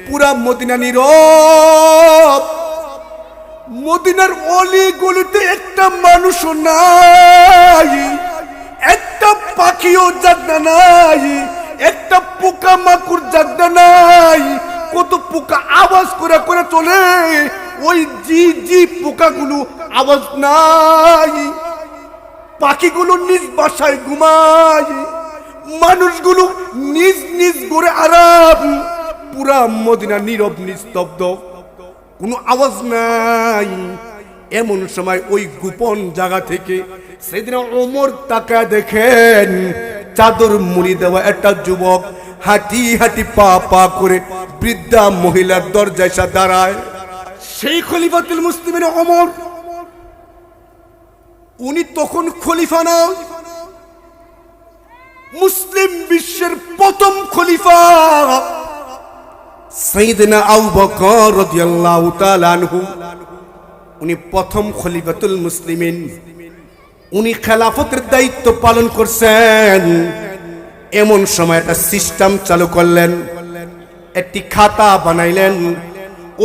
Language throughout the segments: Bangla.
পুরা মদিনা নীরব। মদিনার অলিগলিতে একটা মানুষও নাই, একটা পাখিও জাগনা নাই, একটা পোকা মাকুড় জাগনা নাই। কত পোকা আওয়াজ করে করে চলে, ওই জি পোকাগুলো আওয়াজ নাই। পাখিগুলো নিজ বাসায় ঘুমায়, মানুষগুলো নিজ নিজ ঘরে আরাম। পুরা মদিনা নীরব নিস্তব্ধ, কোনো আওয়াজ নাই। এমন সময় ওই গোপন জায়গা থেকে সেদিনা ওমর তাকায় দেখেন চাদর মুড়ি দেওয়া একটা যুবক হাঁটি হাঁটি পা পা করে বৃদ্ধা মহিলার দরজায় এসে দাঁড়ায়। সেই খলিফাতুল মুসলিমিন ওমর, উনি তখন খলিফা না, মুসলিম বিশ্বের প্রথম খলিফা সাইয়েদনা আবু বকর রাদিয়াল্লাহু তাআলা আনহু। উনি প্রথম খলিফাতুল মুসলিমিন। উনি খেলাফতের দায়িত্ব পালন করছেন। এমন সময় একটা সিস্টেম চালু করলেন, একটি খাতা বানাইলেন।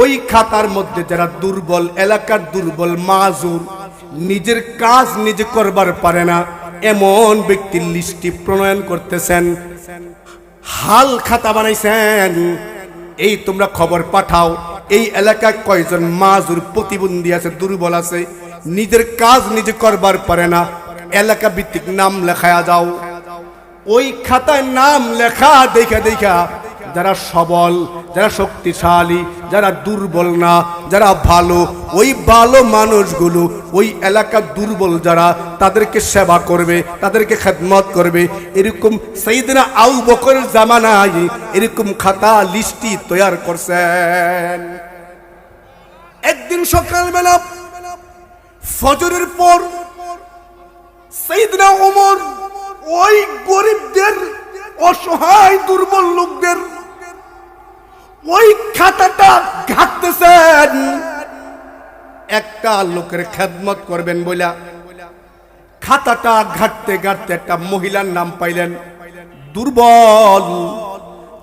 ওই খাতার মধ্যে যারা দুর্বল, এলাকার দুর্বল মাজুর, নিজের কাজ নিজে করবার পারে না, এমন ব্যক্তির লিস্টি প্রণয়ন করতেছেন। হাল খাতা বানাইছেন, এই তোমরা খবর পাঠাও এই এলাকায় কয়জন মাজুর প্রতিবন্ধী আছে, দুর্বল আছে, নিজের কাজ নিজে করবার পারে না, এলাকা ভিত্তিক নাম লেখায়া যাও। ওই খাতায় নাম লেখা দেখা দেখা যারা সবল, যারা শক্তিশালী, যারা দুর্বল না, যারা ভালো, ওই ভালো মানুষগুলো ওই এলাকার দুর্বল যারা, তাদেরকে সেবা করবে, তাদেরকে খেদমত করবে। এরকম সাইয়েদনা আবু বকরের জামানায় এরকম খাতা লিস্টি তৈরি করছেন। একদিন সকালবেলা ফজরের পর সাইয়েদনা ওমর ওই গরিবদের, অসহায় দুর্বল লোকদের ওই খাতাটা ঘাটতেছেন। একটা লোকের খেদমত করবেন বলে খাতাটা ঘাটতে ঘাটতে একটা মহিলার নাম পাইলেন, দুর্বল,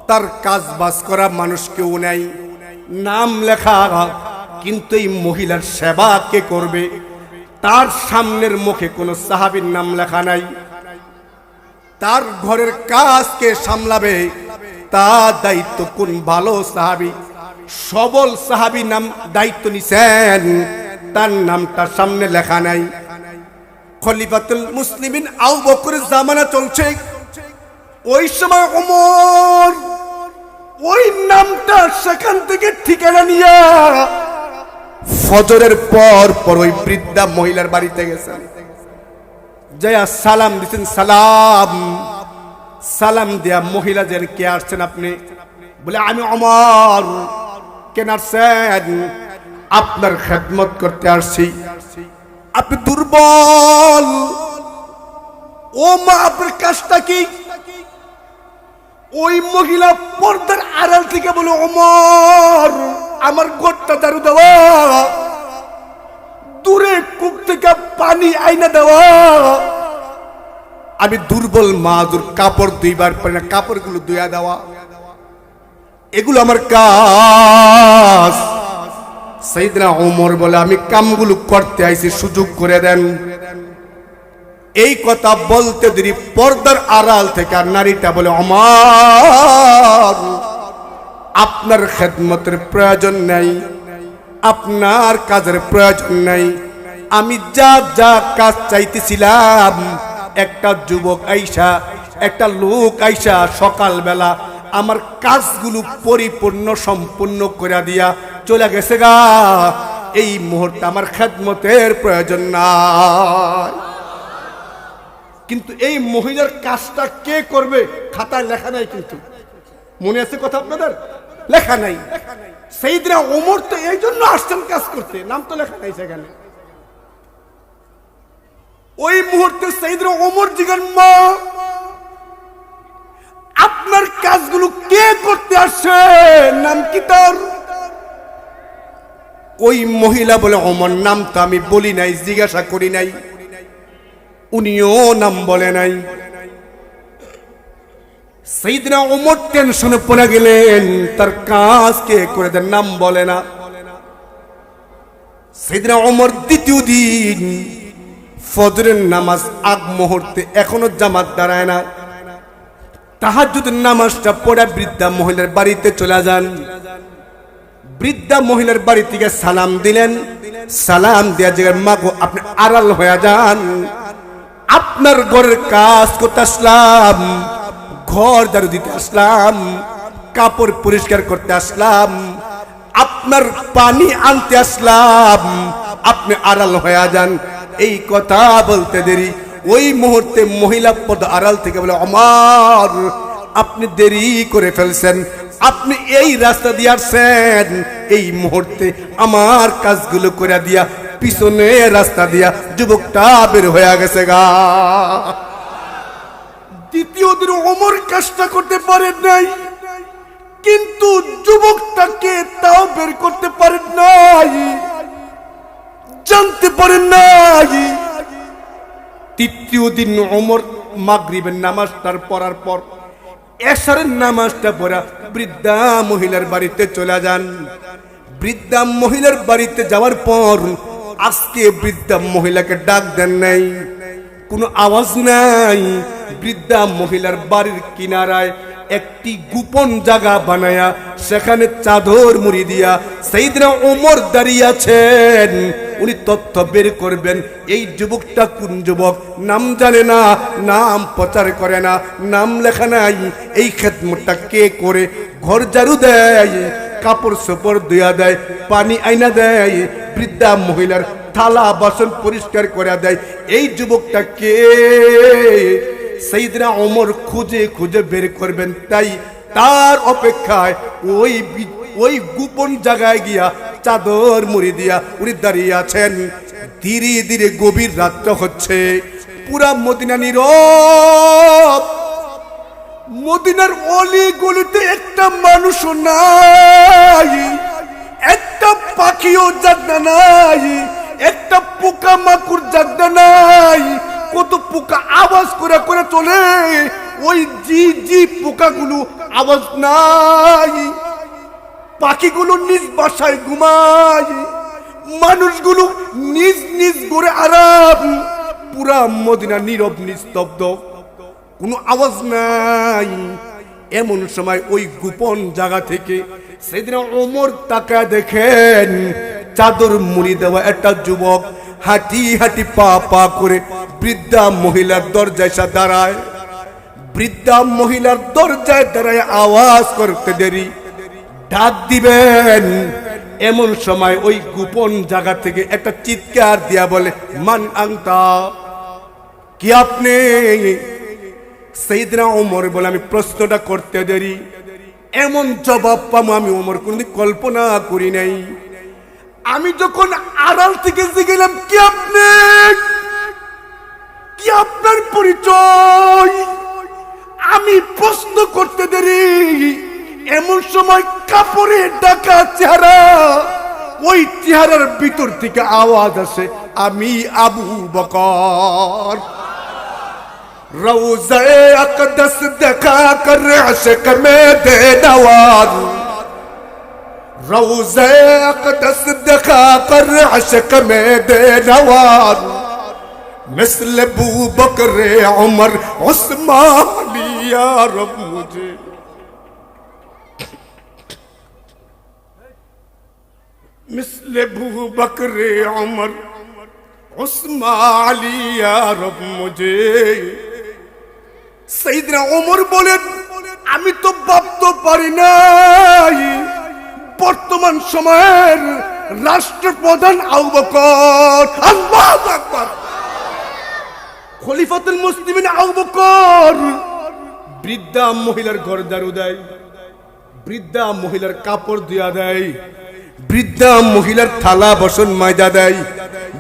তার কাজ বাজ করা মানুষ কেউ নাই, নাম লেখা, কিন্তু এই মহিলার সেবা কে করবে? তার সামনের মুখে কোনো সাহাবীর নাম লেখা নাই। তার ঘরের কাজ কে সামলাবে? তার দায়িত্ব কোন ভালো সাহাবী, সবল সাহাবী নাম দায়িত্ব নিছেন, তার নামটা সামনে লেখা নাই। খলিফাতুল মুসলিমিন আবু বকরের জামানা চলছে। ওই সময় ওমর ওই নামটা সেখান থেকে ঠিকানা নিয়ে ফজরের পর পর ওই বৃদ্ধা মহিলার বাড়িতে গেছেন, জয়া সালাম দিচ্ছেন। সালাম সালাম দিয়া মহিলা যে কে আসছেন আপনি? বলে আমি ওমর। কেন আসছেন? আপনার খেদমত করতে আসছি। আপনি দুর্বল, ও মা আপনার কাজটা কি? ওই মহিলা পর্দার আড়াল থেকে বলে ওমর আমার ঘরটা ঝাড়ু দেওয়া, দূরে কূপ থেকে পানি আইনা দেওয়া। আমি দুর্বল মাজুর, কাপড় ধুইবার পারি না, কাপড়গুলো ধুইয়া দেওয়া, এগুলো আমার কাজ। সাইয়েদনা ওমর বলে আমি কামগুলো করতে আইছি, সুযোগ করে দেন। এই কথা বলতে দেরি পর্দার আড়াল থেকে আর নারীটা বলে ওমর আপনার খেদমতের প্রয়োজন নাই, আপনার কাজের প্রয়োজন নাই। আমি যা যা কাজ চাইতেছিলাম, একটা যুবক আইসা, একটা লোক আইসা সকালবেলা আমার কাজগুলো পরিপূর্ণ সম্পূর্ণ করে দিয়া চলে গেছে গা। এই মুহূর্তে আমার খেদমতের প্রয়োজন নাই। কিন্তু এই মহিলার কাজটা কে করবে খাতায় লেখা নাই, কিন্তু মনে আছে কথা আপনাদের? লেখা নাই। সাইয়েদনা ওমর তো এই জন্য আসছেন কাজ করতে, নাম তো লেখা নাই সেখানে। ওই মুহূর্তে সাইয়েদনা ওমর জিজ্ঞাসা, মা আপনার কাজগুলো কে করতে আসছে, নাম কি তার? ওই মহিলা বলে ওমর নাম তো আমি বলি নাই, জিজ্ঞাসা করি নাই, উনিও নাম বলে নাই। সাইয়েদনা ওমর টেনশনে পড়ে গেলেন, তার কাজ কে করে দেন, নাম বলে না। সাইয়েদনা ওমর দ্বিতীয় দিন ফজরের নামাজ আগ মুহূর্তে এখনো জামাত দাঁড়ায় না, তাহাজ্জুদের নামাজটা পড়ে বৃদ্ধা মহিলার বাড়িতে চলে যান। বৃদ্ধা মহিলার বাড়ি থেকে সালাম দিলেন, সালাম দেয়া যে মা গো আপনি আড়াল হয়ে যান, আপনার ঘরের কাজ করতে আসলাম, ঘর ঝাড়ু দিতে আসলাম, কাপড় পরিষ্কার করতে আসলাম, আপনার পানি আনতে আসলাম, আপনি আড়াল হয়ে যান। এই কথা বলতে দেরি ওই মুহূর্তে মহিলা পদ আড়াল থেকে বলে, ওমর আপনি দেরি করে ফেলছেন, আপনি এই রাস্তা দিয়ে আসছেন, এই মুহূর্তে আমার কাজগুলো করে দিয়া পিছনে রাস্তা দিয়া যুবকটা বের হয়ে গেছে গা। দ্বিতীয় দিন ওমর কাজটা করতে পারেন নাই, কিন্তু যুবকটাকে তাও বের করতে পারেন নাই, জানতে পারেন নাই। তৃতীয় দিন ওমর মাগরিবের নামাজটার পড়ার পর এশারের নামাজটা পড়া বৃদ্ধা মহিলার বাড়িতে চলে যান। বৃদ্ধা মহিলার বাড়িতে যাওয়ার পর আজকে বৃদ্ধা মহিলাকে ডাক দেন নাই, কোনো আওয়াজ নাই। বৃদ্ধা মহিলার বাড়ির কিনারায় একটি গোপন জায়গা বানায়া সেখানে চাদর মুড়ি দিয়া সাইয়েদনা ওমর দাঁড়িয়ে আছেন। উনি তথ্য বের করবেন এই যুবকটা কোন যুবক, নাম জানে না, নাম প্রচার করে না, নাম লেখা নাই, এই খেদমতটা কে করে, ঘর ঝাড়ু দেয়, কাপড় চোপড় ধুয়া দেয়, পানি আইনা দেয়, বৃদ্ধা মহিলার থালা বাসন পরিষ্কার করে দেয়, এই যুবকটা কে? সাইয়েদনা ওমর খুঁজে খুঁজে বের করবেন, তাই তার অপেক্ষায় ওই গোপন জায়গায় গিয়া চাদর মুড়ি দিয়া উনি দাঁড়িয়ে আছেন। ধীরে ধীরে গভীর রাত্র হচ্ছে, পুরা মদিনা নীরব, মদিনার অলি গলিতে একটা মানুষও নাই, একটা পাখিও জাগনা নাই, একটা পোকা মাকুড় জাগনা নাই। কত পোকা আওয়াজ করে করে চলে, ওই জি জি পোকাগুলো আওয়াজ নাই, পাখিগুলো নিজ বাসায় ঘুমায়, মানুষগুলো নিজ নিজ ঘরে আরাম, পুরা মদিনা নীরব নিস্তব্ধ, কোনো আওয়াজ নাই। এমন সময় ওই গোপন জায়গা থেকে সাইয়েদনা ওমর তাকায় দেখেন চাদর মুড়ি দেওয়া একটা যুবক হাঁটি হাঁটি পা পা করে বৃদ্ধা মহিলার দরজায় এসে দাঁড়ায়। বৃদ্ধা মহিলার দরজায় দাঁড়ায় আওয়াজ করতে দেরি, ডাক দিবেন, এমন সময় ওই গোপন জায়গা থেকে একটা চিৎকার দিয়া বলে, মান আনতা, কি আপনি? সাইয়েদনা ওমর বলে, আমি প্রশ্নটা করতে দেরি, এমন জবাব পাবো আমি ওমর কোনদিন কল্পনা করি নাই। আমি যখন আড়াল থেকে গেলাম, কি আপনি, কি আপনার পরিচয়? আমি প্রশ্ন করতে দেরি, এমন সময় কাপড়ে ঢাকা চেহারা, ওই চেহারার ভিতর থেকে আওয়াজ আসে, আমি আবু বকর। রওজায়ে আকদাস দেখা কর আশিক মে দে নওয়াজ, রওজায়ে আকদাস দেখা কর আশিক মে দে নওয়াজ, मिसल अबू बकर उमर उस्मान या रब मुझे, मिसल अबू बकर उमर उस्मान या रब मुझे। সাইয়েদনা ওমর বলেন, আমি তো ভাবতে পারি নাই বর্তমান সময়ের রাষ্ট্রপ্রধান আবু বকর, আল্লাহু আকবার, খলিফাতুল মুসলিমিন আবু বকর বৃদ্ধা মহিলার ঘর ঝাড়ু দেয়, বৃদ্ধা মহিলার কাপড় ধুয়া দেয়, বৃদ্ধা মহিলার থালা বাসন মাজা দেয়,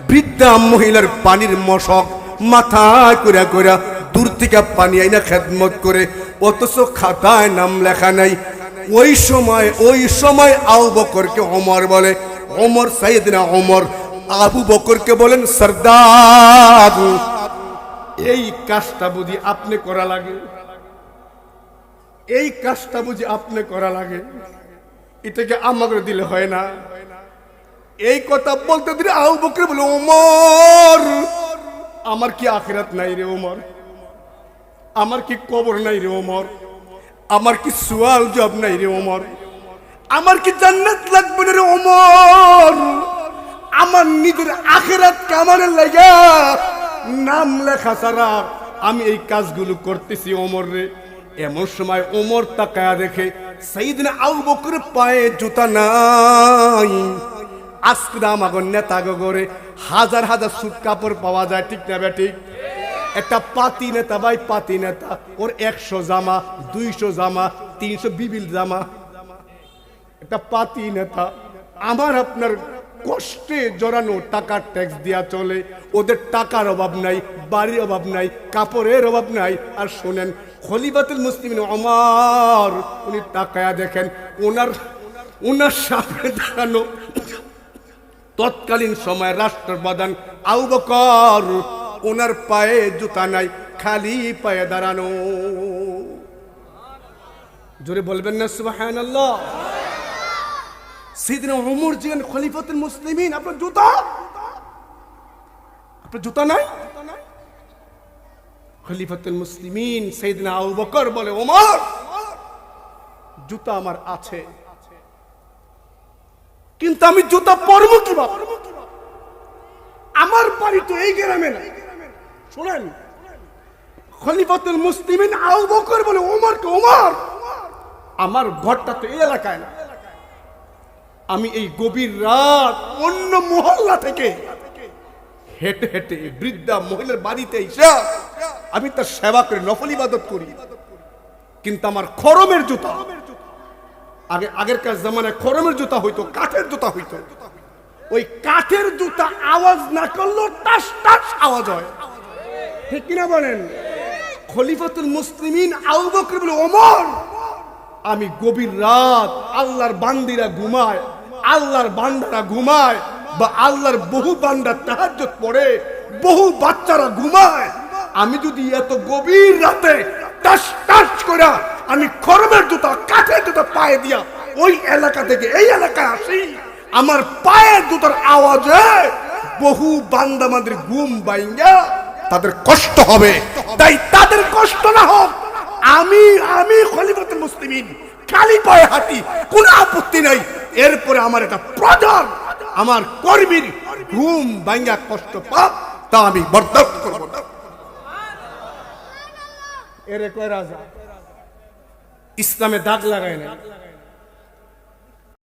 বৃদ্ধা মহিলার পানির মশক মাথায় করে করে দূর থেকে পানি আইনা খেদমত করে, অথচ খাতায় নাম লেখা নাই। ওই সময় আবু বকরকে ওমর বলে, ওমর সাইয়েদনা ওমর আবু বকরকে বলেন, সরদার এই কাজটা বুঝি আপনি করা লাগে? এই কাজটা বুঝি আপনি করা লাগে, এটাকে আমাকে দিলে হয় না? এই কথা বলতে দিলে আবু বকর বলে, ওমর আমার কি আখিরাত নাই রে ওমর? আমার কি কবর নাই রে ওমর? আমার কি সুয়াল জবাব নাই রে ওমর? আমার কি জান্নাত লাগবে না রে ওমর? আমার নিজের আখিরাত কামানের লাগা নাম লেখা ছাড়া আমি এই কাজগুলো করতেছি ওমর রে। এমন সময় ওমর তাকায়া দেখে সাইয়েদনা আবু বকরের পায়ে জুতা নাই। আজকে আমাগো নেতা গরে হাজার হাজার সুট কাপড় পাওয়া যায়, ঠিক না বে ঠিক? একটা পাতি নেতা ভাই, পাতি নেতা, ওর 100 জামা, 200 জামা, 300 বিবিল জামা। একটা পাতি নেতা, আমার আপনার কষ্টে জড়ানো টাকার ট্যাক্স দিয়া চলে। ওদের টাকার অভাব নাই, বাড়ির অভাব নাই, কাপড়ের অভাব নাই। আর শোনেন, খলিফাতুল মুসলিমিন ওমর উনি তাকায়া দেখেন ওনার সামনে দাঁড়ানো তৎকালীন সময় রাষ্ট্রপ্রধান আবু বকর, ওনার পায়ে জুতা নাই, খালি পায়ে দাঁড়ানো। জোরে বলবেন না সুবহানাল্লাহ? সাইয়েদনা ওমর ছিলেন খলিফাতুল মুসলিমিন, আপনার জুতা নাই? খলিফাতুল মুসলিমিন সাইয়েদনা আবু বকর বলে, ওমর জুতা আমার আছে, কিন্তু আমি জুতা পরবো কিভাবে? আমার বাড়ি তো এই গ্রামে না। শুনেন, খলিফাতুল মুসলিমিন আবু বকর বলে ওমরকে, ওমর আমার ঘরটা তো এই এলাকায় না, আমি এই গভীর রাত অন্য মহল্লা থেকে হেঁটে হেঁটে বৃদ্ধা মহিলার বাড়িতে এসে আমি তার সেবা করে নফল ইবাদত করি, কিন্তু আমার খরমের জুতা, আগেরকার জামানায় খরমের জুতা হইতো, কাঠের জুতা হইতো, ওই কাঠের জুতা আওয়াজ না করলেও টাস টাস আওয়াজ হয়, ঠিক কিনা বলেন? খলিফাতুল মুসলিমিন আবু বকর বলে, ওমর আমি গভীর রাত আল্লাহর বান্দিরা ঘুমায়, আল্লাহর বান্দারা ঘুমায়, বা আল্লাহর বহু বান্দা তাহাজ্জুদ পড়ে, বহু বাচ্চারা ঘুমায়, আমি যদি এত গভীর রাতে টাস টাস করে আমি খরমের জুতা, কাঠের জুতা পায়ে দিয়া ওই এলাকা থেকে এই এলাকায় আসি, আমার পায়ের জুতার আওয়াজে বহু বান্দা আমাদের ঘুম ভাঙা তাদের কষ্ট হবে, তাই তাদের কষ্ট না হোক, আমি খলিফাতুল মুসলিমিন খালি পায়ে হাঁটি, কোনো আপত্তি নাই। এরপরে আমার একটা প্রধান, আমার কর্মীর ঘুম ভাঙা কষ্ট পাপ, তা আমি বরদাস্ত করব না। এরে কয় রাজা ইসলামে দাগ লাগায় না।